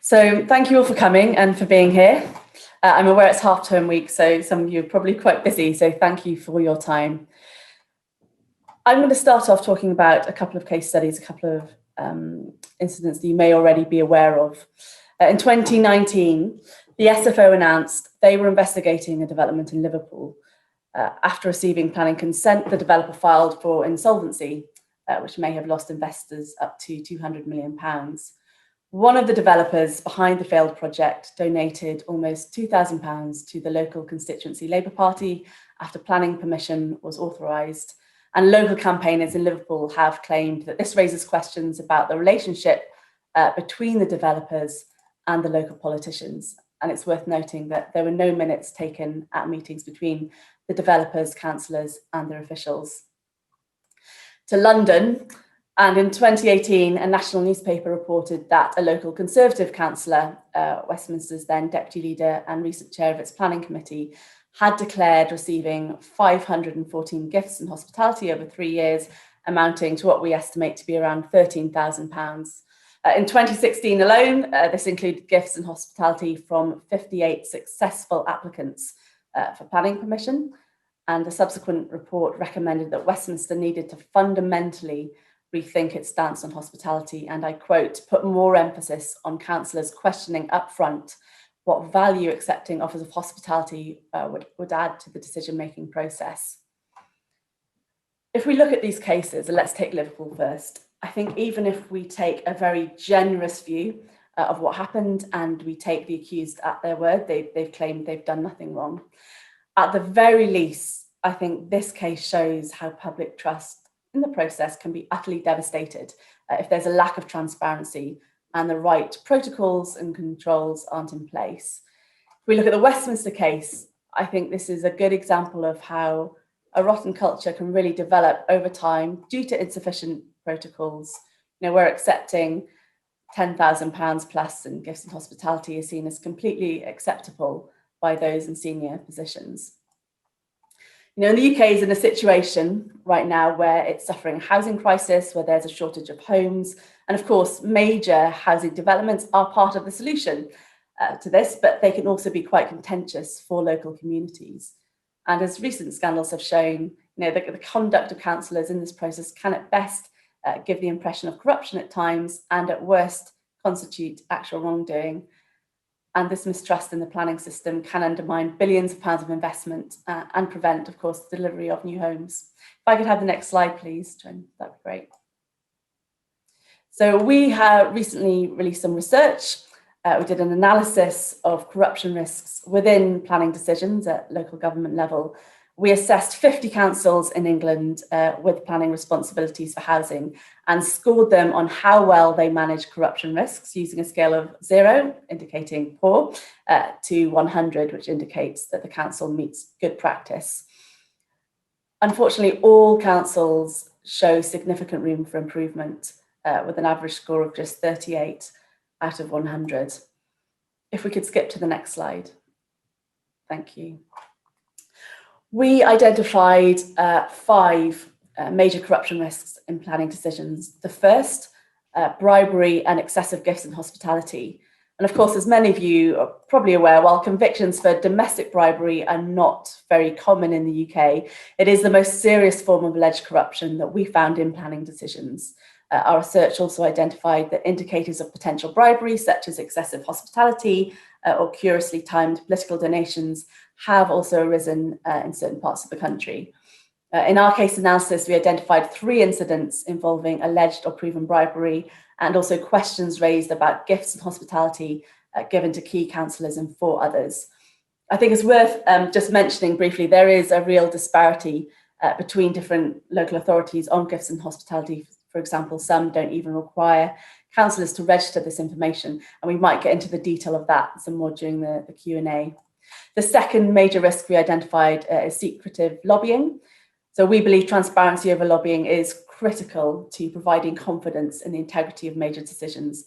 So thank you all for coming and for being here. I'm aware it's half-term week, so some of you are probably quite busy, so thank you for your time. I'm going to start off talking about a couple of case studies, a couple of incidents that you may already be aware of. In 2019, the SFO announced they were investigating a development in Liverpool. After receiving planning consent, the developer filed for insolvency, which may have lost investors up to £200 million. One of the developers behind the failed project donated almost £2,000 to the local constituency Labour Party after planning permission was authorised. And local campaigners in Liverpool have claimed that this raises questions about the relationship between the developers and the local politicians. And it's worth noting that there were no minutes taken at meetings between the developers, councillors and their officials. To London, and in 2018, a national newspaper reported that a local Conservative councillor, Westminster's then deputy leader and recent chair of its planning committee, had declared receiving 514 gifts and hospitality over 3 years, amounting to what we estimate to be around £13,000. In 2016 alone, this included gifts and hospitality from 58 successful applicants for planning permission. And the subsequent report recommended that Westminster needed to fundamentally rethink its stance on hospitality, and I quote, put more emphasis on councillors questioning upfront what value accepting offers of hospitality would add to the decision-making process. If we look at these cases, and let's take Liverpool first, I think even if we take a very generous view of what happened and we take the accused at their word, they've claimed they've done nothing wrong. At the very least, I think this case shows how public trust in the process can be utterly devastated if there's a lack of transparency and the right protocols and controls aren't in place. If we look at the Westminster case, I think this is a good example of how a rotten culture can really develop over time due to insufficient protocols. You know, where accepting £10,000 plus in gifts and hospitality is seen as completely acceptable by those in senior positions. You know, the UK is in a situation right now where it's suffering a housing crisis, where there's a shortage of homes. And of course, major housing developments are part of the solution to this, but they can also be quite contentious for local communities. And as recent scandals have shown, you know, the conduct of councillors in this process can at best give the impression of corruption at times, and at worst constitute actual wrongdoing. And this mistrust in the planning system can undermine billions of pounds of investment and prevent, of course, the delivery of new homes. If I could have the next slide, please, Jen, that'd be great. So we have recently released some research. We did an analysis of corruption risks within planning decisions at local government level. We assessed 50 councils in England with planning responsibilities for housing and scored them on how well they manage corruption risks using a scale of 0, indicating poor, to 100, which indicates that the council meets good practice. Unfortunately, all councils show significant room for improvement with an average score of just 38 out of 100. If we could skip to the next slide. Thank you. We identified 5 major corruption risks in planning decisions. The first, bribery and excessive gifts and hospitality. And of course, as many of you are probably aware, while convictions for domestic bribery are not very common in the UK, it is the most serious form of alleged corruption that we found in planning decisions. Our research also identified that indicators of potential bribery, such as excessive hospitality or curiously timed political donations, have also arisen in certain parts of the country. In our case analysis, we identified 3 incidents involving alleged or proven bribery, and also questions raised about gifts and hospitality given to key councillors in 4 others. I think it's worth just mentioning briefly, there is a real disparity between different local authorities on gifts and hospitality. For example, some don't even require councillors to register this information, and we might get into the detail of that some more during the Q&A. The second major risk we identified is secretive lobbying. So we believe transparency over lobbying is critical to providing confidence in the integrity of major decisions.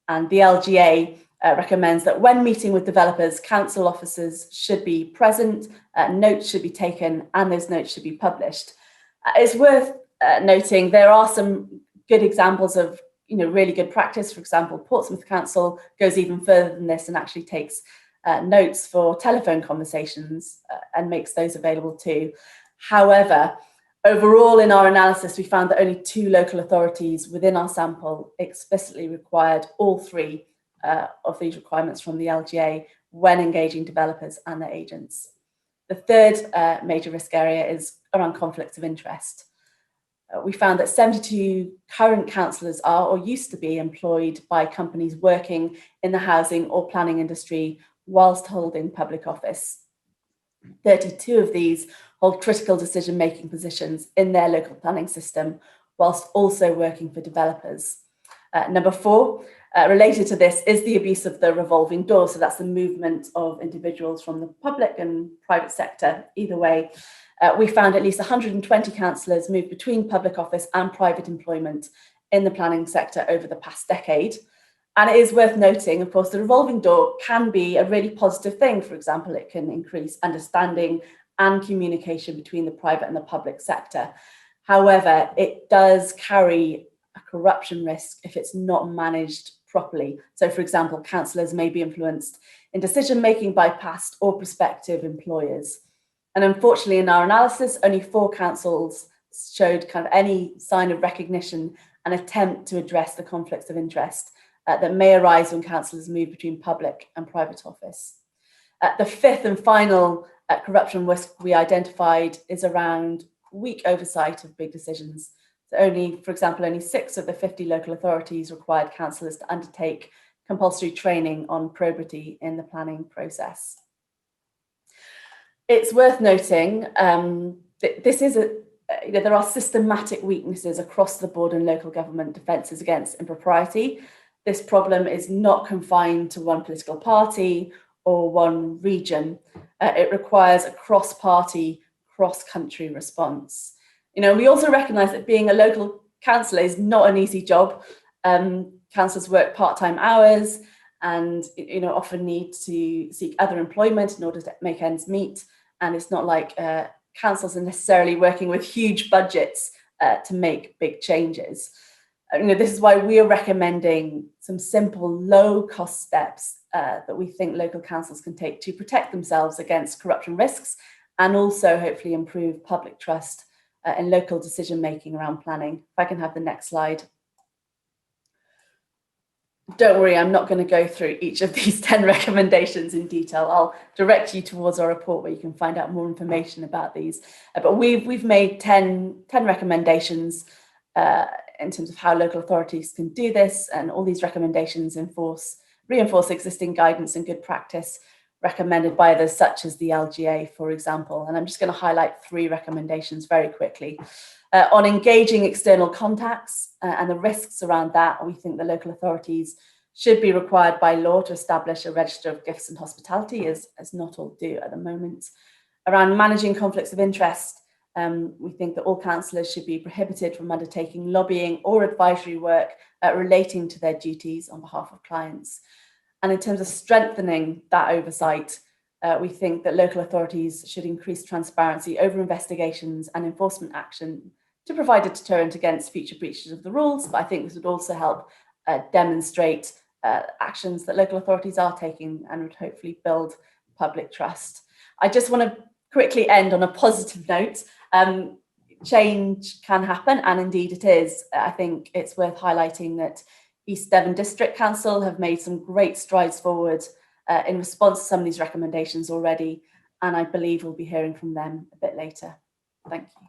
And the LGA recommends that when meeting with developers, council officers should be present, notes should be taken, and those notes should be published. It's worth noting there are some good examples of really good practice. For example, Portsmouth Council goes even further than this and actually takes notes for telephone conversations and makes those available too. However, overall in our analysis, we found that only 2 local authorities within our sample explicitly required all 3 of these requirements from the LGA when engaging developers and their agents. The third major risk area is around conflicts of interest. We found that 72 current councillors are or used to be employed by companies working in the housing or planning industry whilst holding public office. 32 of these hold critical decision-making positions in their local planning system whilst also working for developers. Number 4, related to this is the abuse of the revolving door. So that's the movement of individuals from the public and private sector, either way. We found at least 120 councillors moved between public office and private employment in the planning sector over the past decade. And it is worth noting, of course, the revolving door can be a really positive thing. For example, it can increase understanding and communication between the private and the public sector. However, it does carry a corruption risk if it's not managed properly. So, for example, councillors may be influenced in decision-making by past or prospective employers. And unfortunately, in our analysis, only 4 councils showed kind of any sign of recognition and attempt to address the conflicts of interest that may arise when councillors move between public and private office. The 5th and final corruption risk we identified is around weak oversight of big decisions. So only, for example, only 6 of the 50 local authorities required councillors to undertake compulsory training on probity in the planning process. It's worth noting that this is there are systematic weaknesses across the board in local government defences against impropriety. This problem is not confined to one political party or one region. It requires a cross-party, cross-country response. We also recognise that being a local councillor is not an easy job. Councillors work part-time hours and often need to seek other employment in order to make ends meet. And it's not like councils are necessarily working with huge budgets to make big changes. This is why we are recommending some simple, low-cost steps that we think local councils can take to protect themselves against corruption risks and also hopefully improve public trust in local decision-making around planning. If I can have the next slide. Don't worry, I'm not going to go through each of these 10 recommendations in detail. I'll direct you towards our report where you can find out more information about these. But we've made 10 recommendations in terms of how local authorities can do this, and all these recommendations reinforce existing guidance and good practice recommended by others such as the LGA, for example. And I'm just going to highlight 3 recommendations very quickly. On engaging external contacts and the risks around that, we think the local authorities should be required by law to establish a register of gifts and hospitality, as not all do at the moment. Around managing conflicts of interest, we think that all councillors should be prohibited from undertaking lobbying or advisory work relating to their duties on behalf of clients. And in terms of strengthening that oversight, we think that local authorities should increase transparency over investigations and enforcement action to provide a deterrent against future breaches of the rules. But I think this would also help demonstrate actions that local authorities are taking and would hopefully build public trust. I just want to quickly end on a positive note. Change can happen, and indeed it is. I think it's worth highlighting that East Devon District Council have made some great strides forward in response to some of these recommendations already, and I believe we'll be hearing from them a bit later. Thank you.